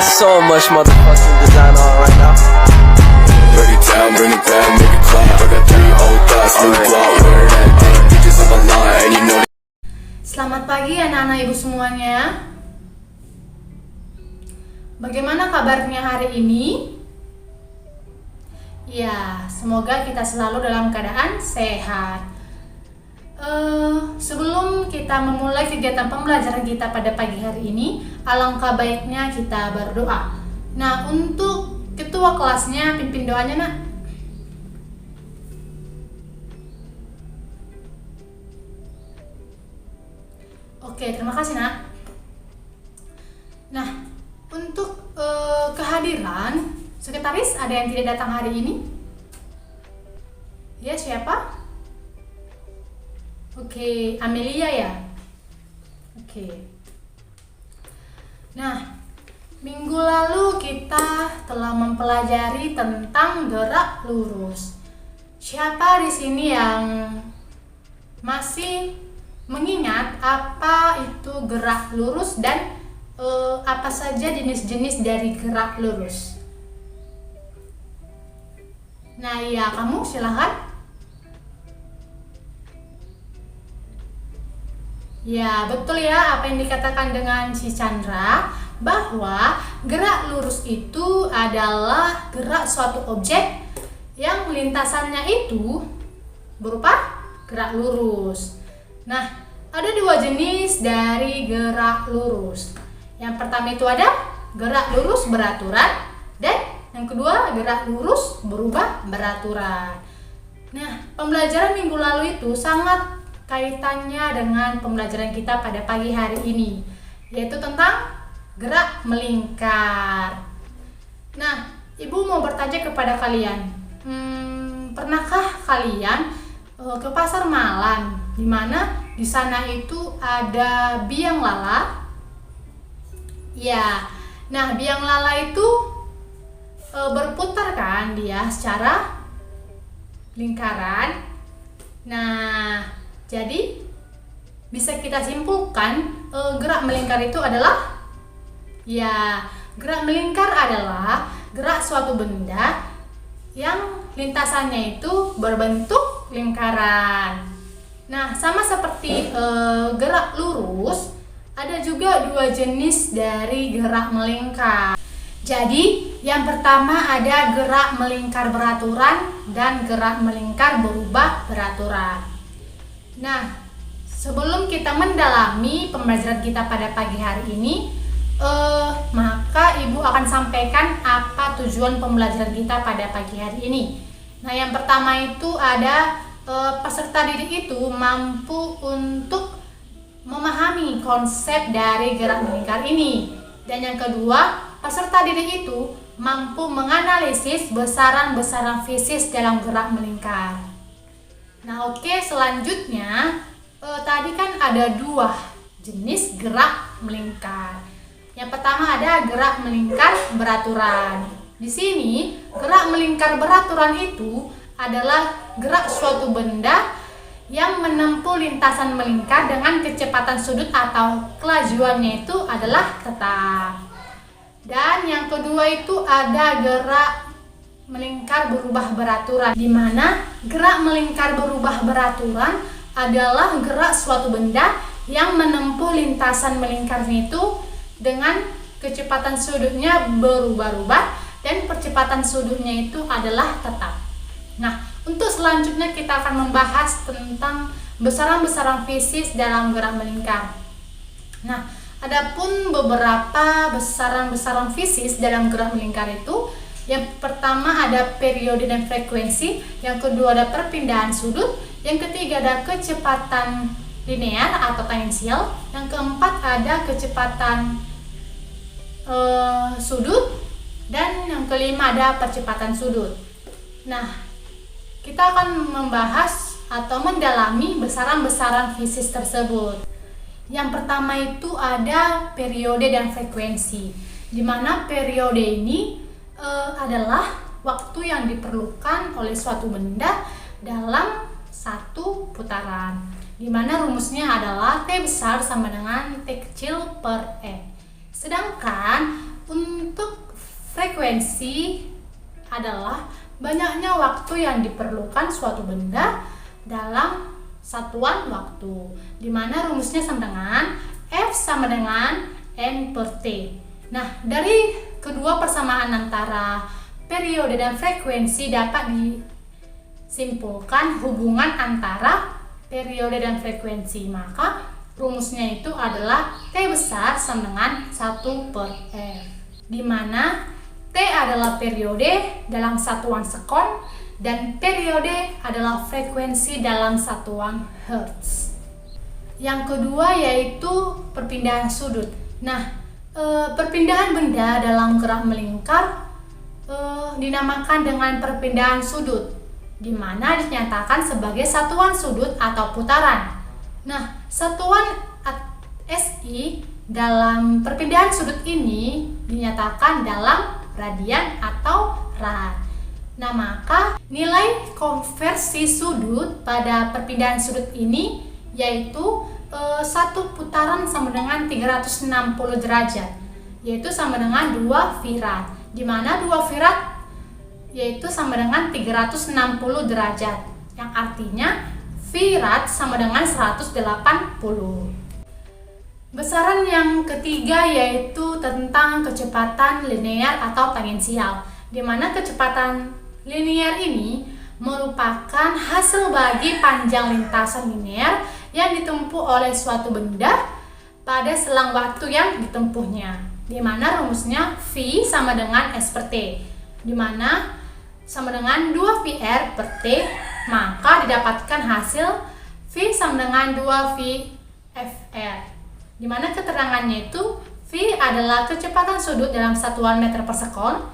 got so much motherfucking design on right now. Bring it down, bring it back, make it clap. I got 3 old thoughts, new block, wear that thing. Bitches on the line, and you know. Selamat pagi anak-anak ibu semuanya. Bagaimana kabarnya hari ini? Ya, semoga kita selalu dalam keadaan sehat. Sebelum kita memulai kegiatan pembelajaran kita pada pagi hari ini, alangkah baiknya kita berdoa. Nah, untuk ketua kelasnya, pimpin doanya, Nak. Oke, terima kasih, Nak. Nah, untuk kehadiran sekretaris, ada yang tidak datang hari ini? Ya, siapa? Oke, Amelia ya? Oke. Nah, minggu lalu kita telah mempelajari tentang gerak lurus. Siapa di sini yang masih mengingat apa itu gerak lurus dan apa saja jenis-jenis dari gerak lurus? Nah, ya, kamu silahkan. Ya, betul ya apa yang dikatakan dengan si Chandra, bahwa gerak lurus itu adalah gerak suatu objek yang lintasannya itu berupa gerak lurus. Nah, ada 2 jenis dari gerak lurus. Yang pertama itu ada gerak lurus beraturan, dan yang kedua gerak lurus berubah beraturan. Nah, pembelajaran minggu lalu itu sangat kaitannya dengan pembelajaran kita pada pagi hari ini, yaitu tentang gerak melingkar. Nah, ibu mau bertanya kepada kalian, pernahkah kalian ke pasar malam, di mana di sana itu ada biang lala? Ya, nah biang lala itu berputar kan dia secara lingkaran. Nah, jadi bisa kita simpulkan gerak melingkar itu adalah, ya, gerak melingkar adalah gerak suatu benda yang lintasannya itu berbentuk lingkaran. Nah, sama seperti gerak lurus, ada juga 2 jenis dari gerak melingkar. Jadi, yang pertama ada gerak melingkar beraturan dan gerak melingkar berubah beraturan. Nah, sebelum kita mendalami pembelajaran kita pada pagi hari ini, maka ibu akan sampaikan apa tujuan pembelajaran kita pada pagi hari ini. Nah, yang pertama itu ada peserta didik itu mampu untuk memahami konsep dari gerak melingkar ini. Dan yang kedua, peserta didik itu mampu menganalisis besaran-besaran fisis dalam gerak melingkar. Nah, oke, selanjutnya tadi kan ada 2 jenis gerak melingkar. Yang pertama ada gerak melingkar beraturan. Di sini gerak melingkar beraturan itu adalah gerak suatu benda yang menempuh lintasan melingkar dengan kecepatan sudut atau kelajuannya itu adalah tetap. Dan yang kedua itu ada gerak melingkar berubah beraturan, di mana gerak melingkar berubah beraturan adalah gerak suatu benda yang menempuh lintasan melingkarnya itu dengan kecepatan sudutnya berubah-ubah dan percepatan sudutnya itu adalah tetap. Nah, untuk selanjutnya kita akan membahas tentang besaran-besaran fisis dalam gerak melingkar. Nah, adapun beberapa besaran-besaran fisis dalam gerak melingkar itu, yang pertama ada periode dan frekuensi, yang kedua ada perpindahan sudut, yang ketiga ada kecepatan linear atau tangensial, yang keempat ada kecepatan sudut, dan yang kelima ada percepatan sudut. Nah, kita akan membahas atau mendalami besaran-besaran fisis tersebut. Yang pertama itu ada periode dan frekuensi, di mana periode ini adalah waktu yang diperlukan oleh suatu benda dalam satu putaran, di mana rumusnya adalah T besar sama dengan T kecil per E. Sedangkan Untuk frekuensi adalah banyaknya waktu yang diperlukan suatu benda dalam satuan waktu, di mana rumusnya sama dengan F sama dengan N per T. Nah, dari kedua persamaan antara periode dan frekuensi dapat disimpulkan hubungan antara periode dan frekuensi. Maka rumusnya itu adalah T besar sama dengan 1 per F, di mana T adalah periode dalam satuan sekon dan periode adalah frekuensi dalam satuan hertz. Yang kedua yaitu perpindahan sudut. Nah, perpindahan benda dalam gerak melingkar dinamakan dengan perpindahan sudut, di mana dinyatakan sebagai satuan sudut atau putaran. Nah, satuan SI dalam perpindahan sudut ini dinyatakan dalam radian atau rad. Nah, maka nilai konversi sudut pada perpindahan sudut ini yaitu satu putaran sama dengan 360 derajat, yaitu sama dengan 2 Vrad, di mana 2 Vrad yaitu sama dengan 360 derajat, yang artinya Vrad sama dengan 180. Besaran yang ketiga yaitu tentang kecepatan linear atau tangensial, di mana kecepatan linear ini merupakan hasil bagi panjang lintasan linear yang ditempuh oleh suatu benda pada selang waktu yang ditempuhnya, di mana rumusnya V sama dengan S per T, di mana sama dengan 2 VR per T, maka didapatkan hasil V sama dengan 2 VFR, di mana keterangannya itu V adalah kecepatan sudut dalam satuan meter per sekon,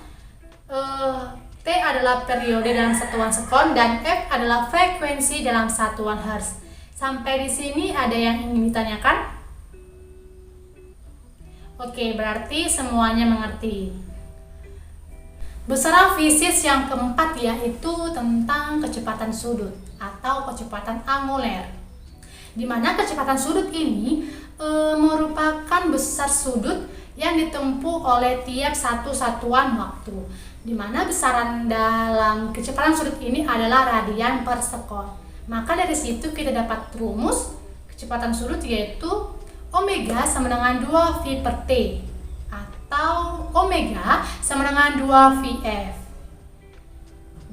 T adalah periode dalam satuan sekon, dan F adalah frekuensi dalam satuan hertz. Sampai di sini ada yang ingin ditanyakan? Oke, berarti semuanya mengerti. Besaran fisis yang keempat yaitu tentang kecepatan sudut atau kecepatan anguler, di mana kecepatan sudut ini merupakan besar sudut yang ditempuh oleh tiap satu satuan waktu, di mana besaran dalam kecepatan sudut ini adalah radian per sekon. Maka dari situ kita dapat rumus kecepatan sudut yaitu omega sama dengan 2 V per T, atau omega sama dengan 2 VF,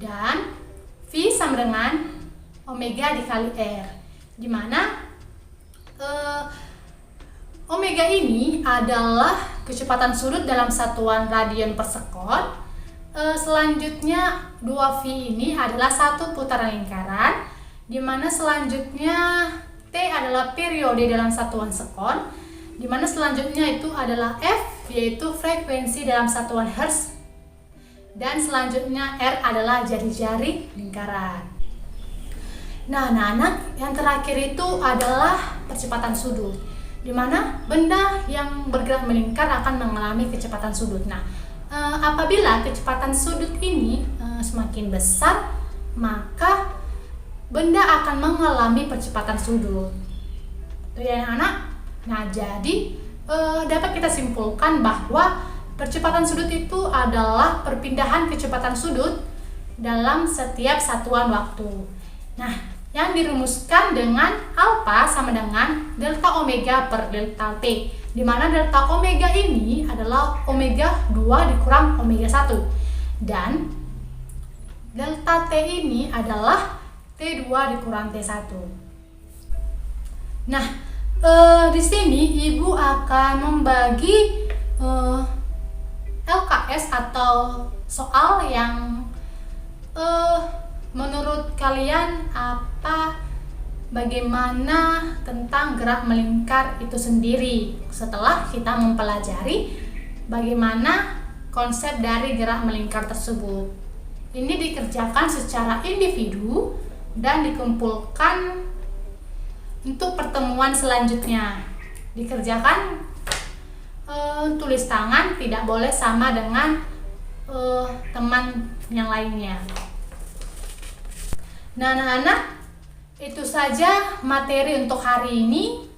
dan V sama dengan omega dikali R, di mana omega ini adalah kecepatan sudut dalam satuan radian per sekon. Selanjutnya 2V ini adalah satu putaran lingkaran, di mana selanjutnya T adalah periode dalam satuan sekon, di mana selanjutnya itu adalah F yaitu frekuensi dalam satuan hertz, dan selanjutnya R adalah jari-jari lingkaran. Nah, anak-anak, yang terakhir itu adalah percepatan sudut, di mana benda yang bergerak melingkar akan mengalami kecepatan sudut. Nah, apabila kecepatan sudut ini semakin besar, maka benda akan mengalami percepatan sudut. Itu ya anak. Nah, jadi dapat kita simpulkan bahwa percepatan sudut itu adalah perpindahan kecepatan sudut dalam setiap satuan waktu. Nah, yang dirumuskan dengan alfa sama dengan delta omega per delta T, di mana delta omega ini adalah omega 2 dikurang omega 1, dan delta T ini adalah T2 dikurang T1. Nah, di sini Ibu akan membagi LKS atau soal yang menurut kalian bagaimana tentang gerak melingkar itu sendiri setelah kita mempelajari bagaimana konsep dari gerak melingkar tersebut. Ini dikerjakan secara individu dan dikumpulkan untuk pertemuan selanjutnya. Dikerjakan tulis tangan, tidak boleh sama dengan teman yang lainnya. Nah, anak-anak, itu saja materi untuk hari ini.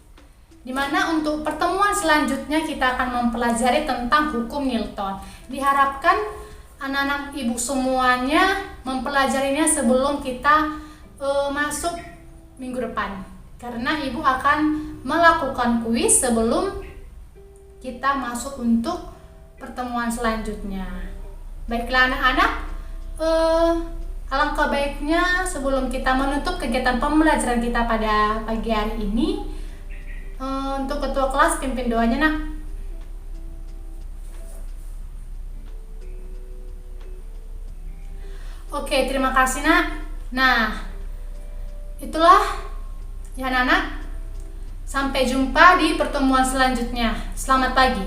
Dimana untuk pertemuan selanjutnya kita akan mempelajari tentang hukum Newton. Diharapkan anak-anak ibu semuanya mempelajarinya sebelum kita masuk minggu depan, karena ibu akan melakukan kuis sebelum kita masuk untuk pertemuan selanjutnya. Baiklah anak-anak, alangkah baiknya sebelum kita menutup kegiatan pembelajaran kita pada pagi hari ini, untuk ketua kelas pimpin doanya nak. Oke, terima kasih nak. Nah, itulah ya anak-anak. Sampai jumpa di pertemuan selanjutnya. Selamat pagi.